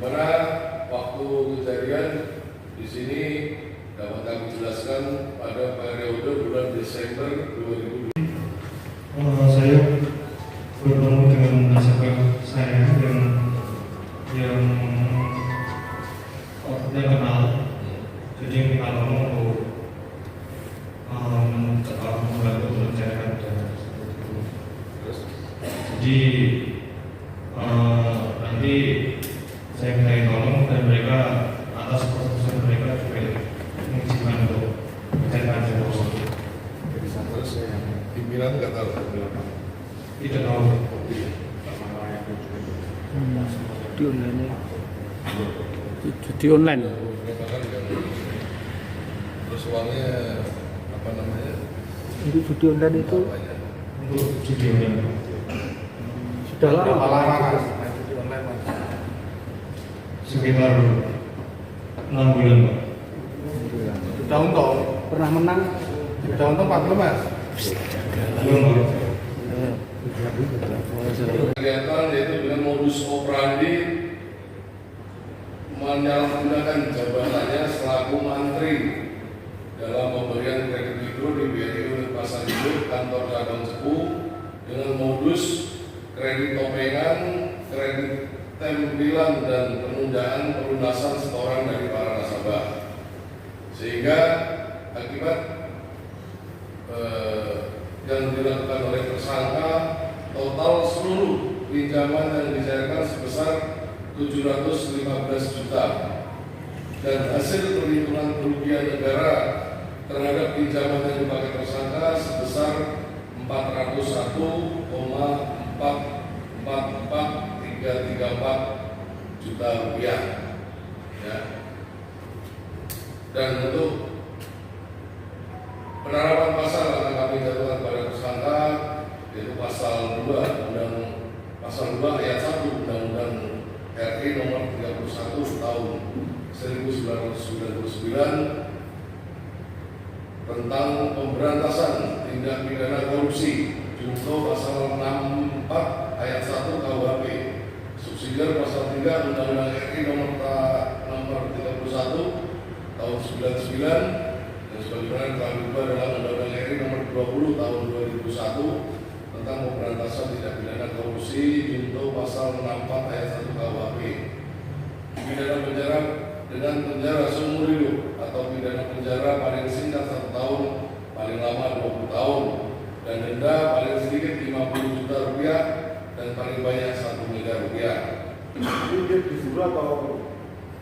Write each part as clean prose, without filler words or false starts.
Dimana waktu kejadian di sini dapat kami jelaskan pada periode bulan Desember 2020. Saya bertemu dengan nasabah saya yang kenal, jadi minta tolong untuk membantu mencairkan dana tersebut. Jadi nanti saya minta tolong dan mereka atas keputusan mereka juga mengizinkan untuk mencairkan dana tersebut. Terus pimpinan nggak tahu? Tidak tahu. Judi online. Terus uangnya apa namanya? Untuk judi online itu Untuk judi online. sudah lama. Sekitar 6 bulan, Pak. Sudah untung, Pernah menang? sudah untung 4 belum Mas? Belum, Pak. Kegiatan yaitu dengan modus operandi menyalahgunakan jabatannya selaku mantri dalam pemberian kredit mikro di BRI Unit Pasar Induk Kantor Cabang Cepu dengan modus kredit topengan, kredit tempilan dan penundaan pelunasan setoran dari para nasabah, sehingga akibat yang dilakukan oleh tersangka total seluruh pinjaman yang dicairkan sebesar 715 juta dan hasil perhitungan kerugian negara terhadap pinjaman yang dipakai tersangka sebesar 401,44334 juta rupiah, ya. Dan untuk penerapan pasal akan kami jatuhkan pada tersangka yaitu pasal 2 ayat 1 Undang-Undang RI nomor 31 tahun 1999 tentang pemberantasan tindak pidana korupsi, junto pasal 64 ayat 1 KUHP, subsidiar pasal 3 Undang-Undang RI nomor 31 tahun 99 dan sebagaimana telah diubah dalam Undang-Undang RI nomor 20 tahun 2001 tentang pemberantasan tindak pidana korupsi, junto pasal 64 ayat 1 KUHP. Pidana penjara dengan penjara seumur hidup atau pidana penjara paling singkat 1 tahun, paling lama 20 tahun, dan denda paling sedikit 50 juta rupiah dan paling banyak 1 miliar rupiah. Jadi dia disuruh atau?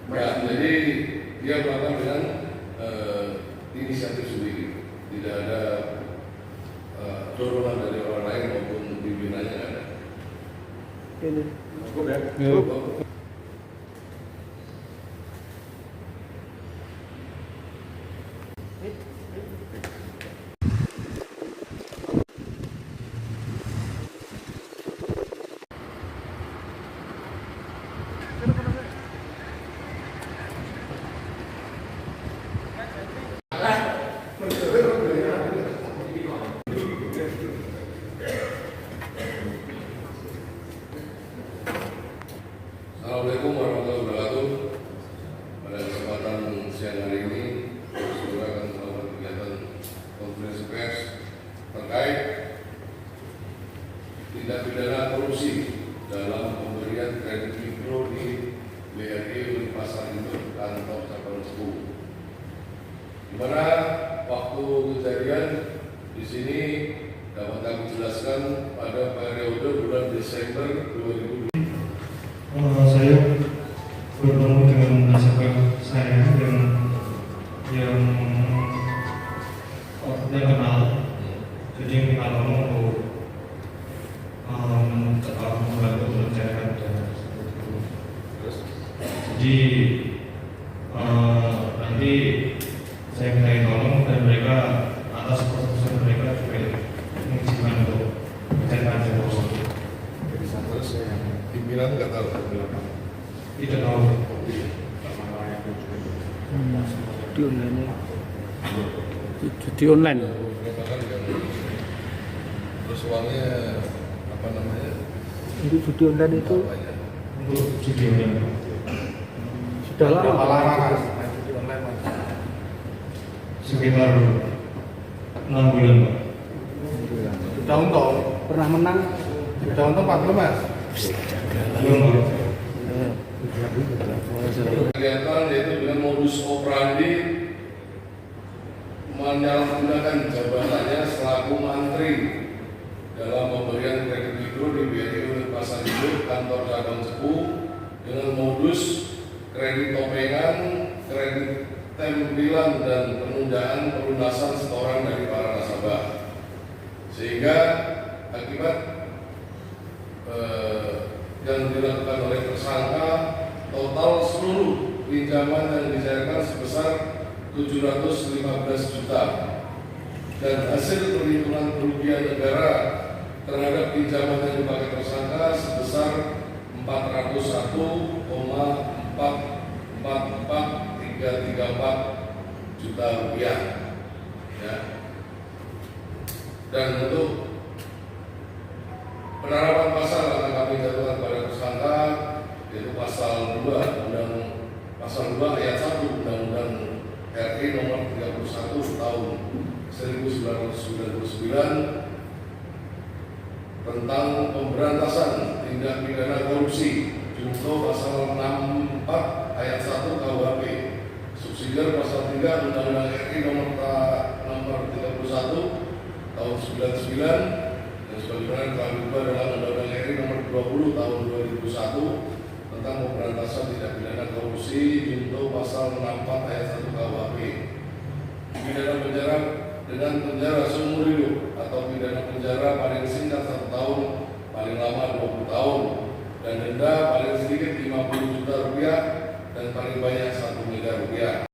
Ya, jadi dia melakukan dengan inisiatif sendiri, tidak ada dorongan dari orang lain maupun pimpinannya nggak ada. Cukup ya? Assalamualaikum warahmatullahi wabarakatuh. Pada kesempatan siang hari ini, saudara akan melakukan kegiatan konferensi pers terkait tindak pidana korupsi dalam pemberian kredit mikro di BRI Unit Pasar Induk Kantor Cabang Cepu. Di mana waktu kejadian di sini dapat kami jelaskan pada periode bulan Desember 2020. Saya bertemu dengan nasabah saya yang kenal, jadi minta tolong untuk membantu mencairkan dana tersebut. Jadi nanti saya minta tolong dan mereka atas keputusan mereka juga mengizinkan untuk mencairkan dana tersebut. Terus pimpinan nggak tahu? Tidak tahu. Judi online. Terus uangnya apa namanya? Untuk judi online itu Untuk judi online. Sudah lama. Berapa lama mas main judi online mas? Sekitar 6 bulan Pak. Sudah untung? Pernah menang? Sudah untung Pak belum mas? Belum Pak. Kegiatan yaitu dengan modus operandi menyalahgunakan jabatannya selaku mantri dalam pemberian kredit mikro di BRI Unit Pasar Induk Kantor Cabang Cepu dengan modus kredit topengan, kredit tempilan dan penundaan pelunasan setoran dari para nasabah. Sehingga akibat yang dilakukan oleh tersangka, total seluruh pinjaman yang dicairkan sebesar 715 juta dan hasil perhitungan kerugian negara terhadap pinjaman yang dipakai tersangka sebesar 401,444334 juta rupiah. Ya. Dan untuk penerapan pasal akan kami jatuhkan pada tersangka yaitu pasal 2 ayat 1 Undang-Undang RI nomor 31 tahun 1999 tentang pemberantasan tindak pidana korupsi, junto pasal 64 ayat 1 KUHP, subsidiar pasal 3 Undang-Undang RI nomor 31 tahun 99 dan sebagaimana telah diubah dalam Undang-Undang RI nomor 20 tahun 2001 tentang pemberantasan tindak pidana korupsi, junto pasal 64 ayat 1 KUHP. Pidana penjara dengan penjara seumur hidup atau pidana penjara paling singkat 1 tahun, paling lama 20 tahun, dan denda paling sedikit 50 juta rupiah dan paling banyak 1 miliar rupiah.